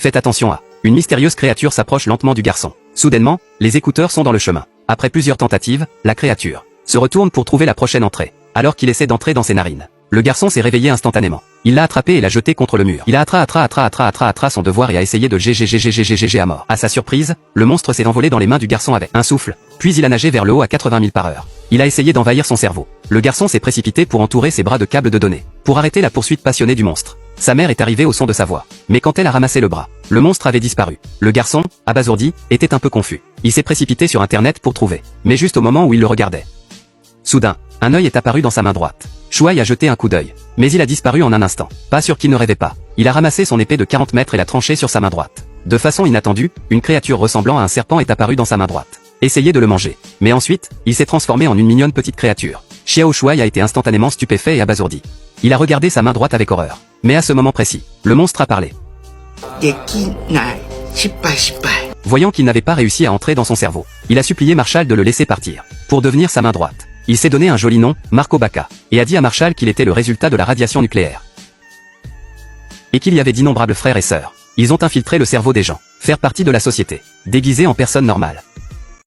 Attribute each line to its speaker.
Speaker 1: Faites attention à. Une mystérieuse créature s'approche lentement du garçon. Soudainement, les écouteurs sont dans le chemin. Après plusieurs tentatives, la créature se retourne pour trouver la prochaine entrée. Alors qu'il essaie d'entrer dans ses narines, le garçon s'est réveillé instantanément. Il l'a attrapé et l'a jeté contre le mur. Il a attra son devoir et a essayé de GG à mort. À sa surprise, le monstre s'est envolé dans les mains du garçon avec un souffle, puis il a nagé vers le haut à 80 000 par heure. Il a essayé d'envahir son cerveau. Le garçon s'est précipité pour entourer ses bras de câbles de données, pour arrêter la poursuite passionnée du monstre. Sa mère est arrivée au son de sa voix. Mais quand elle a ramassé le bras, le monstre avait disparu. Le garçon, abasourdi, était un peu confus. Il s'est précipité sur internet pour trouver. Mais juste au moment où il le regardait, soudain, un œil est apparu dans sa main droite. Shuai a jeté un coup d'œil. Mais il a disparu en un instant. Pas sûr qu'il ne rêvait pas. Il a ramassé son épée de 40 mètres et l'a tranchée sur sa main droite. De façon inattendue, une créature ressemblant à un serpent est apparue dans sa main droite. Essayez de le manger. Mais ensuite, il s'est transformé en une mignonne petite créature. Xiao Shuai a été instantanément stupéfait et abasourdi. Il a regardé sa main droite avec horreur. Mais à ce moment précis, le monstre a parlé. Voyant qu'il n'avait pas réussi à entrer dans son cerveau, il a supplié Marshall de le laisser partir, pour devenir sa main droite. Il s'est donné un joli nom, Marco Bacca, et a dit à Marshall qu'il était le résultat de la radiation nucléaire. Et qu'il y avait d'innombrables frères et sœurs. Ils ont infiltré le cerveau des gens, faire partie de la société, déguisés en personnes normales.